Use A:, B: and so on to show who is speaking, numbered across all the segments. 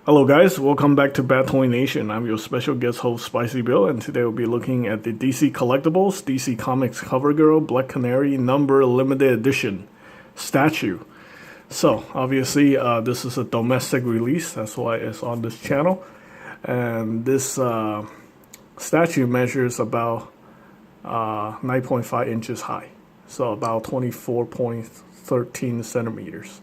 A: Hello guys, welcome back to Bad Toy Nation. I'm your special guest host Spicy Bill, and today we'll be looking at the DC Collectibles, DC Comics Cover Girl, Black Canary number limited edition statue. So obviously this is a domestic release, that's why it's on this channel. And this statue measures about 9.5 inches high, so about 24.13 centimeters.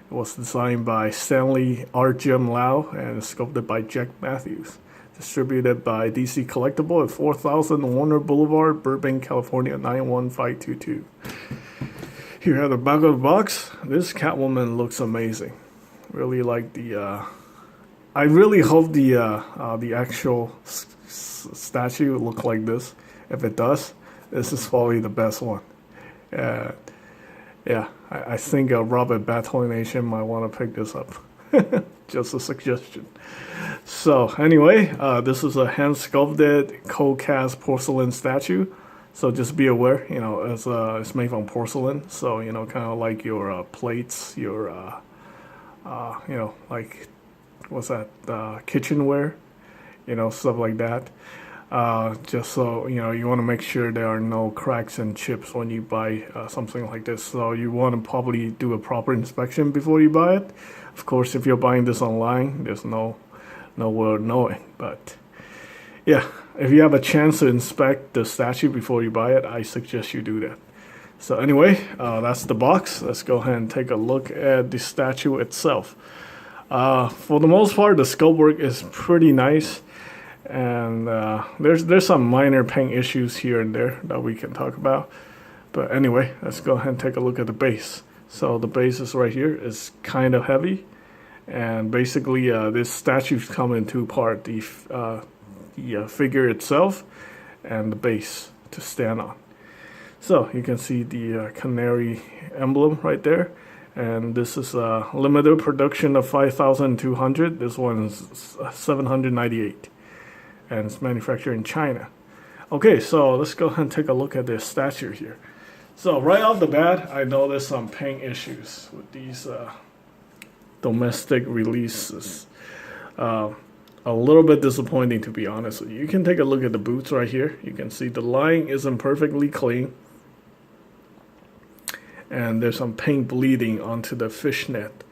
A: It was designed by Stanley Artgerm Lau and sculpted by Jack Matthews. Distributed by DC Collectible at 4000 Warner Boulevard, Burbank, California 91522. Here at the back of the box, this Catwoman looks amazing. Really like the. I really hope the actual statue look like this. If it does, this is probably the best one. Yeah, I think Rob at Bad Toy Nation might want to pick this up. Just a suggestion. So anyway, this is a hand-sculpted, cold-cast porcelain statue. So just be aware, it's made from porcelain. So, kind of like your plates, your, like, what's that, kitchenware, stuff like that. Just so you want to make sure there are no cracks and chips when you buy something like this. So you want to probably do a proper inspection before you buy it. Of course, if you're buying this online, there's no way of knowing. But yeah, if you have a chance to inspect the statue before you buy it, I suggest you do that. So anyway, that's the box. Let's go ahead and take a look at the statue itself. For the most part, the sculpt work is pretty nice. And there's some minor paint issues here and there that we can talk about. But anyway, let's go ahead and take a look at the base. So the base is right here. It's kind of heavy. And basically, this statue comes in two parts. The figure itself and the base to stand on. So you can see the canary emblem right there. And this is a limited production of 5,200. This one is 798. And it's manufactured in China. Okay, so let's go ahead and take a look at this statue here. So right off the bat, I know there's some paint issues with these domestic releases. A little bit disappointing, to be honest with you. You can take a look at the boots right here. You can see the line isn't perfectly clean. And there's some paint bleeding onto the fishnet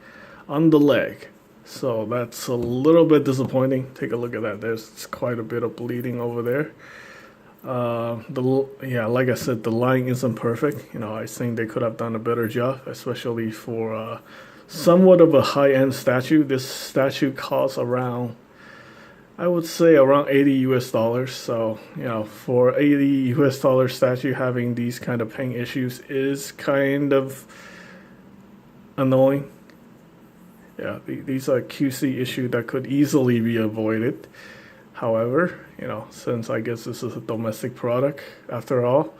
A: on the leg. So that's a little bit disappointing. Take a look at that. There's quite a bit of bleeding over there. Like I said, the line isn't perfect. I think they could have done a better job, especially for somewhat of a high-end statue. This statue costs around, I would say, around $80 US. So, for $80 US statue, having these kind of paint issues is kind of annoying. Yeah, these are QC issues that could easily be avoided. However, since I guess this is a domestic product after all,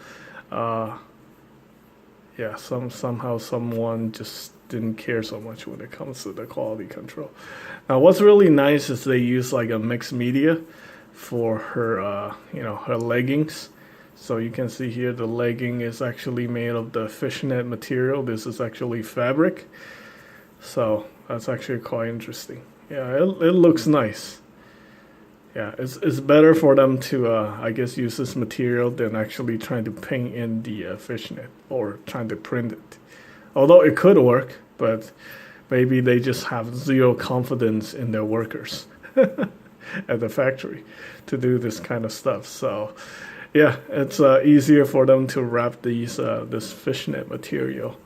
A: somehow someone just didn't care so much when it comes to the quality control. Now, what's really nice is they use like a mixed media for her, her leggings. So you can see here the legging is actually made of the fishnet material. This is actually fabric. So that's actually quite interesting. Yeah, it looks nice. Yeah, it's better for them to, I guess, use this material than actually trying to paint in the fishnet or trying to print it. Although it could work, but maybe they just have zero confidence in their workers at the factory to do this kind of stuff. So yeah, it's easier for them to wrap this fishnet material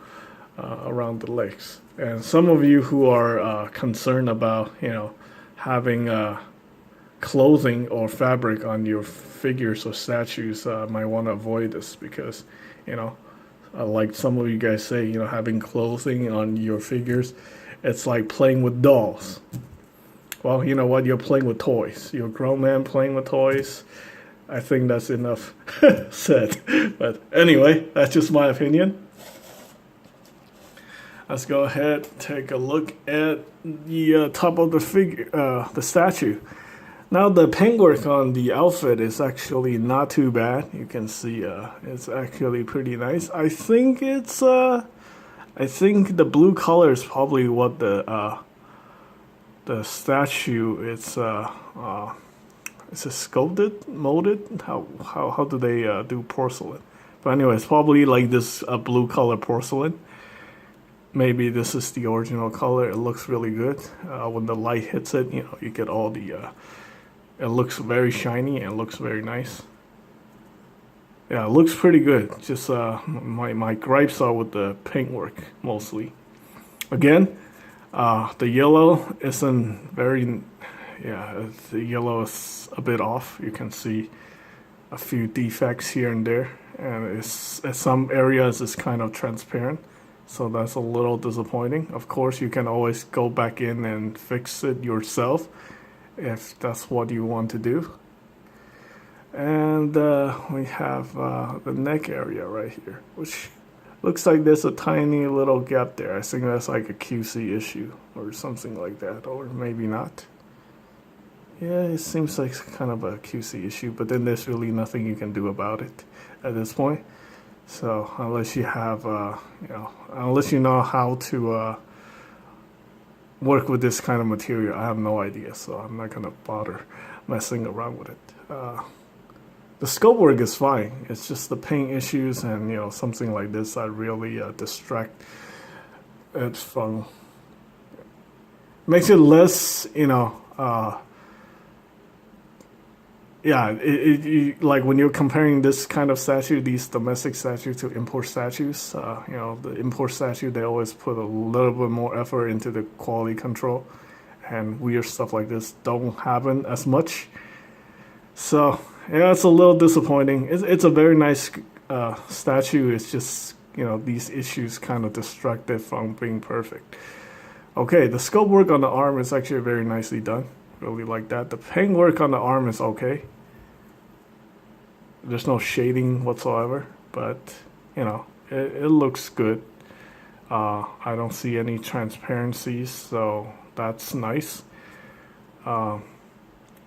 A: around the legs. And some of you who are concerned about, having clothing or fabric on your figures or statues might want to avoid this because, like some of you guys say, having clothing on your figures, it's like playing with dolls. Well, you know what? You're playing with toys. You're a grown man playing with toys. I think that's enough said. But anyway, that's just my opinion. Let's go ahead and take a look at the top of the figure, the statue. Now the paintwork on the outfit is actually not too bad. You can see it's actually pretty nice. I think the blue color is probably what the the statue, it's is it sculpted, molded? How do they do porcelain? But anyway, it's probably like this blue color porcelain. Maybe this is the original color. It looks really good. When the light hits it, you know, you get all the. It looks very shiny and looks very nice. Yeah, it looks pretty good. Just my gripes are with the paintwork mostly. Again, the yellow isn't very. Yeah, the yellow is a bit off. You can see a few defects here and there, and it's at some areas it's kind of transparent. So that's a little disappointing. Of course, you can always go back in and fix it yourself if that's what you want to do. And we have the neck area right here, which looks like there's a tiny little gap there. I think that's like a QC issue or something like that, or maybe not. Yeah, it seems like kind of a QC issue, but then there's really nothing you can do about it at this point. So unless you have, unless you know how to work with this kind of material, I have no idea. So I'm not gonna bother messing around with it. The scope work is fine. It's just the paint issues and something like this that really distract it from. Makes it less, yeah, like when you're comparing this kind of statue, these domestic statues to import statues, the import statue, they always put a little bit more effort into the quality control, and weird stuff like this don't happen as much. So, yeah, it's a little disappointing. It's a very nice statue. It's just, these issues kind of distract it from being perfect. Okay, the sculpt work on the arm is actually very nicely done. Really like that. The paint work on the arm is okay. There's no shading whatsoever, but it looks good. I don't see any transparencies, so that's nice. Yeah,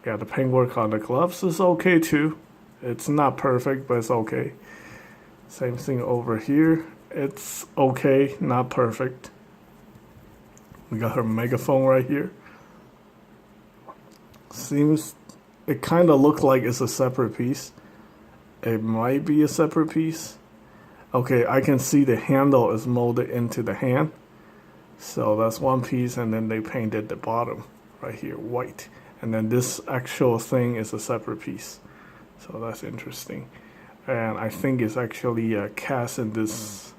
A: the paint work on the gloves is okay too. It's not perfect, but it's okay. Same thing over here. It's okay, not perfect. We got her megaphone right here. Seems it kind of looks like it's a separate piece. It might be a separate piece. Okay, I can see the handle is molded into the hand. So that's one piece, and then they painted the bottom right here white. And then this actual thing is a separate piece. So that's interesting. And I think it's actually cast in this,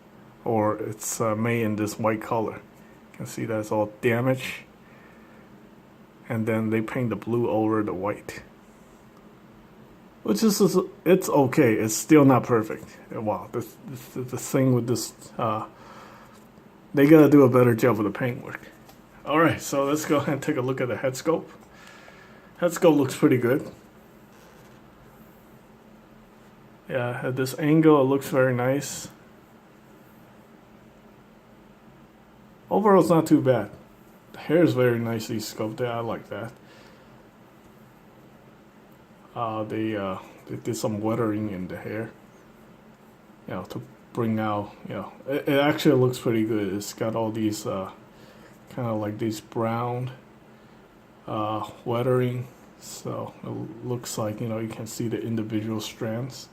A: or it's made in this white color. You can see that's all damaged. And then they paint the blue over the white, which is it's okay. It's still not perfect. Wow, the thing with this, they gotta do a better job with the paint work. All right, so let's go ahead and take a look at the head sculpt. Head sculpt looks pretty good. Yeah, at this angle, it looks very nice. Overall, it's not too bad. The hair is very nicely sculpted. I like that. They did some weathering in the hair, to bring out, it actually looks pretty good. It's got all these kind of like these brown weathering, so it looks like you can see the individual strands.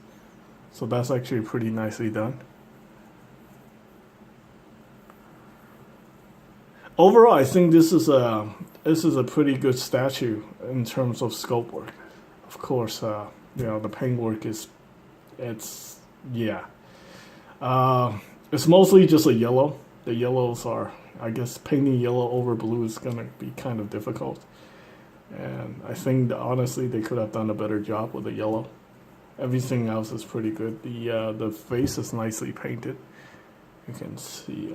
A: So that's actually pretty nicely done. Overall, I think this is a pretty good statue in terms of sculpt work. Of course, the paint work it's mostly just a yellow. The yellows are, I guess, painting yellow over blue is gonna be kind of difficult. And I think honestly they could have done a better job with the yellow. Everything else is pretty good. The face is nicely painted. You can see.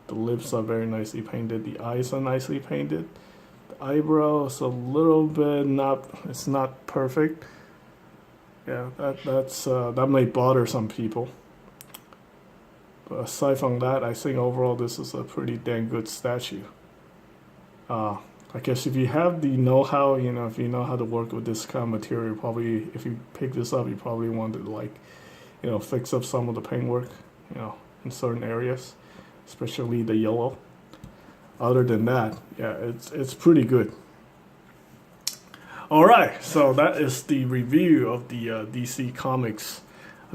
A: The lips are very nicely painted. The eyes are nicely painted. The eyebrow is a little bit it's not perfect. Yeah, that may bother some people. But aside from that, I think overall this is a pretty dang good statue. I guess if you have the know-how, if you know how to work with this kind of material, probably if you pick this up, you probably want to fix up some of the paintwork, in certain areas. Especially the yellow. other than that, yeah, it's pretty good. All right, so that is the review of the DC Comics,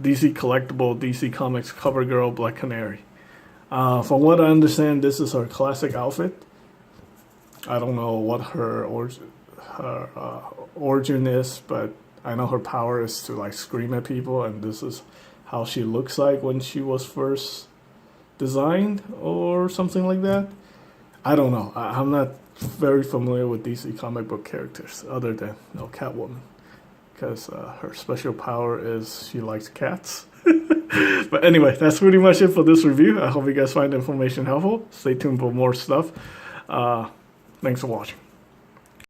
A: DC Collectible DC Comics Cover Girl Black Canary. From what I understand, this is her classic outfit. I don't know what her origin is, but I know her power is to like scream at people, and this is how she looks like when she was first designed or something like that. I don't know. I'm not very familiar with DC comic book characters other than Catwoman, because her special power is she likes cats. But anyway, that's pretty much it for this review. I hope you guys find the information helpful. Stay tuned for more stuff. Thanks for watching.